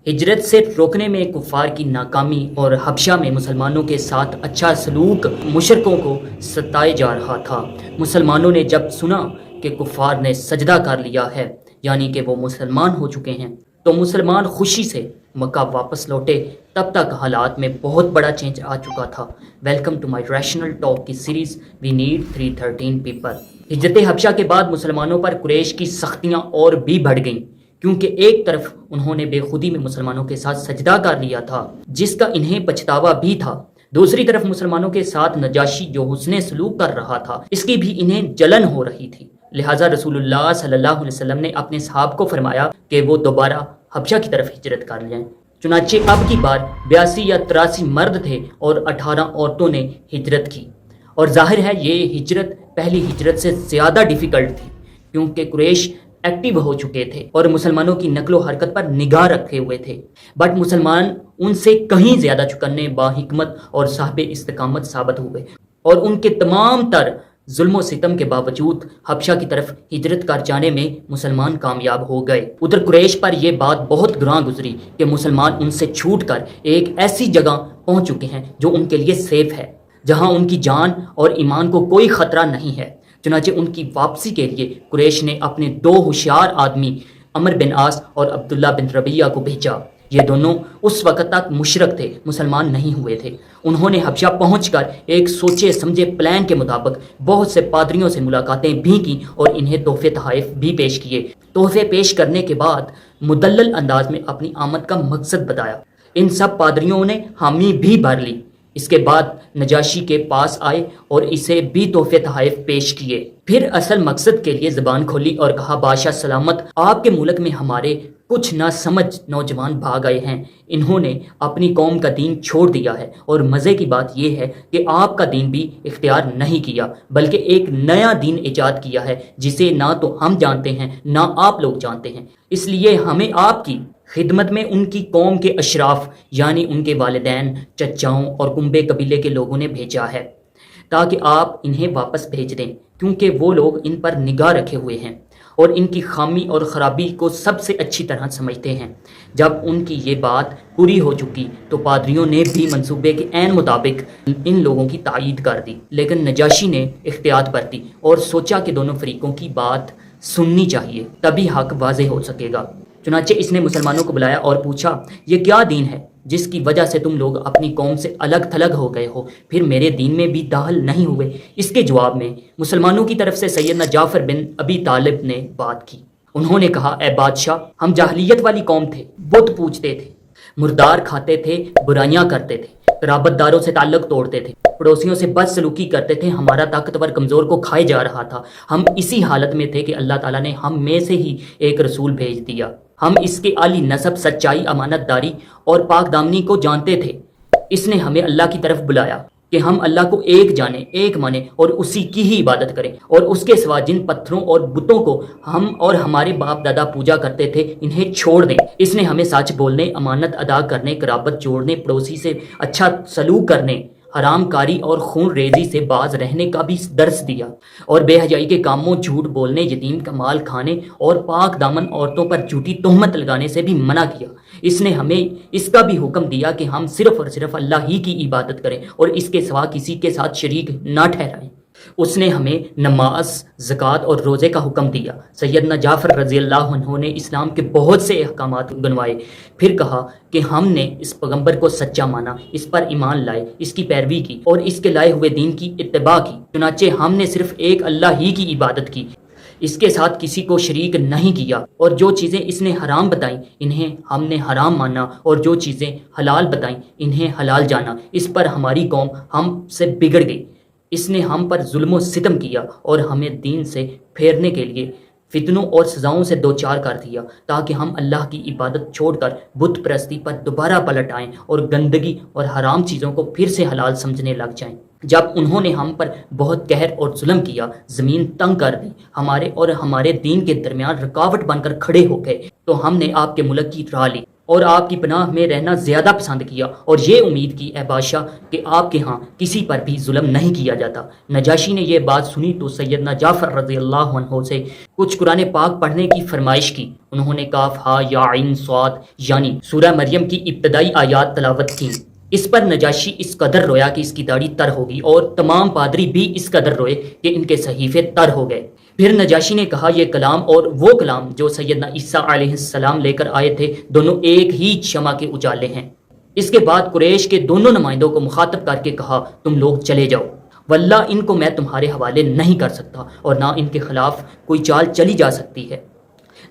ہجرت سے روکنے میں کفار کی ناکامی اور حبشہ میں مسلمانوں کے ساتھ اچھا سلوک مشرکوں کو ستائے جا رہا تھا۔ مسلمانوں نے جب سنا کہ کفار نے سجدہ کر لیا ہے، یعنی کہ وہ مسلمان ہو چکے ہیں، تو مسلمان خوشی سے مکہ واپس لوٹے۔ تب تک حالات میں بہت بڑا چینج آ چکا تھا۔ Welcome to my rational talk کی سیریز وی نیڈ 313 پیپل۔ ہجرت حبشہ کے بعد مسلمانوں پر قریش کی سختیاں اور بھی بڑھ گئیں، کیونکہ ایک طرف انہوں نے بے خودی میں مسلمانوں کے ساتھ سجدہ کر لیا تھا، جس کا انہیں پچھتاوا بھی تھا۔ دوسری طرف مسلمانوں کے ساتھ نجاشی جو حسن سلوک کر رہا تھا، اس کی بھی انہیں جلن ہو رہی تھی۔ لہٰذا رسول اللہ صلی اللہ علیہ وسلم نے اپنے صحابہ کو فرمایا کہ وہ دوبارہ حبشہ کی طرف ہجرت کر لیں۔ چنانچہ اب کی بار 82 یا 83 مرد تھے اور 18 عورتوں نے ہجرت کی، اور ظاہر ہے یہ ہجرت پہلی ہجرت سے زیادہ ڈیفیکلٹ تھی، کیونکہ قریش ایکٹیو ہو چکے تھے اور مسلمانوں کی نقل و حرکت پر نگاہ رکھے ہوئے تھے۔ بٹ مسلمان ان سے کہیں زیادہ چکنے، باحکمت اور صاحب استقامت ثابت ہوئے، اور ان کے تمام تر ظلم و ستم کے باوجود حبشہ کی طرف ہجرت کر جانے میں مسلمان کامیاب ہو گئے۔ ادھر قریش پر یہ بات بہت گراں گزری کہ مسلمان ان سے چھوٹ کر ایک ایسی جگہ پہنچ چکے ہیں جو ان کے لیے سیف ہے، جہاں ان کی جان اور ایمان کو کوئی خطرہ نہیں ہے۔ چنانچہ ان کی واپسی کے لیے قریش نے اپنے 2 ہوشیار آدمی عمر بن عاص اور عبداللہ بن ربیعہ کو بھیجا۔ یہ دونوں اس وقت تک مشرک تھے، مسلمان نہیں ہوئے تھے۔ انہوں نے حبشہ پہنچ کر ایک سوچے سمجھے پلان کے مطابق بہت سے پادریوں سے ملاقاتیں بھی کی اور انہیں تحفے تحائف بھی پیش کیے۔ تحفے پیش کرنے کے بعد مدلل انداز میں اپنی آمد کا مقصد بتایا۔ ان سب پادریوں نے حامی بھی بھر لی۔ اس کے بعد نجاشی کے پاس آئے اور اسے بھی تحفے تحائف پیش کیے۔ پھر اصل مقصد کے لیے زبان کھولی اور کہا، بادشاہ سلامت، آپ کے ملک میں ہمارے کچھ نہ سمجھ نوجوان بھاگ آئے ہیں۔ انہوں نے اپنی قوم کا دین چھوڑ دیا ہے، اور مزے کی بات یہ ہے کہ آپ کا دین بھی اختیار نہیں کیا، بلکہ ایک نیا دین ایجاد کیا ہے جسے نہ تو ہم جانتے ہیں نہ آپ لوگ جانتے ہیں۔ اس لیے ہمیں آپ کی خدمت میں ان کی قوم کے اشراف، یعنی ان کے والدین، چچاؤں اور کنبے قبیلے کے لوگوں نے بھیجا ہے، تاکہ آپ انہیں واپس بھیج دیں، کیونکہ وہ لوگ ان پر نگاہ رکھے ہوئے ہیں اور ان کی خامی اور خرابی کو سب سے اچھی طرح سمجھتے ہیں۔ جب ان کی یہ بات پوری ہو چکی تو پادریوں نے بھی منصوبے کے عین مطابق ان لوگوں کی تائید کر دی، لیکن نجاشی نے احتیاط برتی اور سوچا کہ دونوں فریقوں کی بات سننی چاہیے، تبھی حق واضح ہو سکے گا۔ چنانچہ اس نے مسلمانوں کو بلایا اور پوچھا، یہ کیا دین ہے جس کی وجہ سے تم لوگ اپنی قوم سے الگ تھلگ ہو گئے ہو، پھر میرے دین میں بھی داخل نہیں ہوئے؟ اس کے جواب میں مسلمانوں کی طرف سے سیدنا جعفر بن ابی طالب نے بات کی۔ انہوں نے کہا، اے بادشاہ، ہم جاہلیت والی قوم تھے، بت پوجتے تھے، مردار کھاتے تھے، برائیاں کرتے تھے، قرابت داروں سے تعلق توڑتے تھے، پڑوسیوں سے بد سلوکی کرتے تھے، ہمارا طاقتور کمزور کو کھائے جا رہا تھا۔ ہم اسی حالت میں تھے کہ اللہ تعالیٰ نے ہم میں سے ہی ایک رسول بھیج دیا۔ ہم اس کے عالی نسب، سچائی، امانت داری اور پاک دامنی کو جانتے تھے۔ اس نے ہمیں اللہ کی طرف بلایا کہ ہم اللہ کو ایک جانیں، ایک مانیں اور اسی کی ہی عبادت کریں، اور اس کے سوا جن پتھروں اور بتوں کو ہم اور ہمارے باپ دادا پوجا کرتے تھے انہیں چھوڑ دیں۔ اس نے ہمیں سچ بولنے، امانت ادا کرنے، قرابت جوڑنے، پڑوسی سے اچھا سلوک کرنے، حرام کاری اور خون ریزی سے باز رہنے کا بھی درس دیا، اور بے حیائی کے کاموں، جھوٹ بولنے، یتیم کا مال کھانے اور پاک دامن عورتوں پر جھوٹی تہمت لگانے سے بھی منع کیا۔ اس نے ہمیں اس کا بھی حکم دیا کہ ہم صرف اور صرف اللہ ہی کی عبادت کریں اور اس کے سوا کسی کے ساتھ شریک نہ ٹھہرائیں۔ اس نے ہمیں نماز، زکوٰۃ اور روزے کا حکم دیا۔ سیدنا جعفر رضی اللہ عنہ نے اسلام کے بہت سے احکامات گنوائے، پھر کہا کہ ہم نے اس پیغمبر کو سچا مانا، اس پر ایمان لائے، اس کی پیروی کی اور اس کے لائے ہوئے دین کی اتباع کی۔ چنانچہ ہم نے صرف ایک اللہ ہی کی عبادت کی، اس کے ساتھ کسی کو شریک نہیں کیا، اور جو چیزیں اس نے حرام بتائیں انہیں ہم نے حرام مانا، اور جو چیزیں حلال بتائیں انہیں حلال جانا۔ اس پر ہماری قوم ہم سے بگڑ گئی۔ اس نے ہم پر ظلم و ستم کیا اور ہمیں دین سے پھیرنے کے لیے فتنوں اور سزاؤں سے دوچار کر دیا، تاکہ ہم اللہ کی عبادت چھوڑ کر بت پرستی پر دوبارہ پلٹ آئیں اور گندگی اور حرام چیزوں کو پھر سے حلال سمجھنے لگ جائیں۔ جب انہوں نے ہم پر بہت قہر اور ظلم کیا، زمین تنگ کر دی، ہمارے اور ہمارے دین کے درمیان رکاوٹ بن کر کھڑے ہو گئے، تو ہم نے آپ کے ملک کی راہ لی اور آپ کی پناہ میں رہنا زیادہ پسند کیا اور یہ امید کی اے بادشاہ کہ آپ کے ہاں کسی پر بھی ظلم نہیں کیا جاتا۔ نجاشی نے یہ بات سنی تو سیدنا جعفر رضی اللہ عنہ سے کچھ قرآن پاک پڑھنے کی فرمائش کی۔ انہوں نے کاف ہا یا عین صاد یعنی سورہ مریم کی ابتدائی آیات تلاوت کی۔ اس پر نجاشی اس قدر رویا کہ اس کی داڑھی تر ہو گئی اور تمام پادری بھی اس قدر روئے کہ ان کے صحیفے تر ہو گئے۔ پھر نجاشی نے کہا یہ کلام اور وہ کلام جو سیدنا عیسیٰ علیہ السلام لے کر آئے تھے دونوں ایک ہی شمع کے اجالے ہیں۔ اس کے بعد قریش کے دونوں نمائندوں کو مخاطب کر کے کہا تم لوگ چلے جاؤ، واللہ ان کو میں تمہارے حوالے نہیں کر سکتا اور نہ ان کے خلاف کوئی چال چلی جا سکتی ہے۔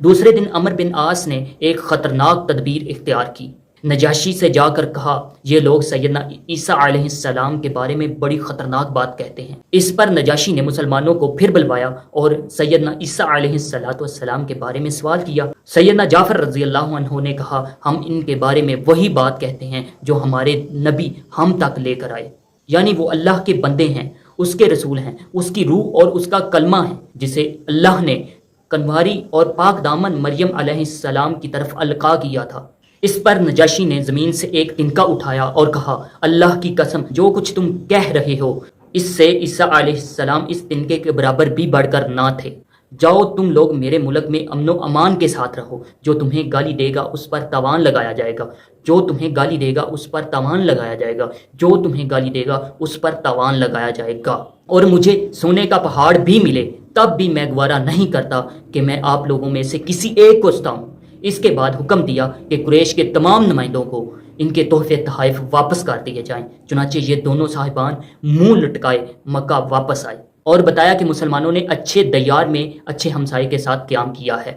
دوسرے دن عمرو بن عاص نے ایک خطرناک تدبیر اختیار کی۔ نجاشی سے جا کر کہا یہ لوگ سیدنا عیسیٰ علیہ السلام کے بارے میں بڑی خطرناک بات کہتے ہیں۔ اس پر نجاشی نے مسلمانوں کو پھر بلوایا اور سیدنا عیسیٰ علیہ السلام کے بارے میں سوال کیا۔ سیدنا جعفر رضی اللہ عنہ نے کہا ہم ان کے بارے میں وہی بات کہتے ہیں جو ہمارے نبی ہم تک لے کر آئے، یعنی وہ اللہ کے بندے ہیں، اس کے رسول ہیں، اس کی روح اور اس کا کلمہ ہے جسے اللہ نے کنواری اور پاک دامن مریم علیہ السلام کی طرف القاء کیا تھا۔ اس پر نجاشی نے زمین سے ایک تنکا اٹھایا اور کہا اللہ کی قسم جو کچھ تم کہہ رہے ہو اس سے عیسیٰ علیہ السلام اس تنکے کے برابر بھی بڑھ کر نہ تھے۔ جاؤ تم لوگ میرے ملک میں امن و امان کے ساتھ رہو، جو تمہیں گالی دے گا اس پر تاوان لگایا جائے گا، جو تمہیں گالی دے گا اس پر تاوان لگایا جائے گا، جو تمہیں گالی دے گا اس پر تاوان لگایا جائے گا، اور مجھے سونے کا پہاڑ بھی ملے تب بھی میں گوارا نہیں کرتا کہ میں آپ لوگوں میں سے کسی ایک کو ستاؤں۔ اس کے بعد حکم دیا کہ قریش کے تمام نمائندوں کو ان کے تحفے تحائف واپس کر دیے جائیں۔ چنانچہ یہ دونوں صاحبان منہ لٹکائے مکہ واپس آئے اور بتایا کہ مسلمانوں نے اچھے دیار میں اچھے ہمسائے کے ساتھ قیام کیا ہے۔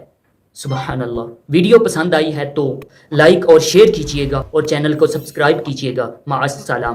سبحان اللہ۔ ویڈیو پسند آئی ہے تو لائک اور شیئر کیجئے گا اور چینل کو سبسکرائب کیجئے گا۔ مع السلام۔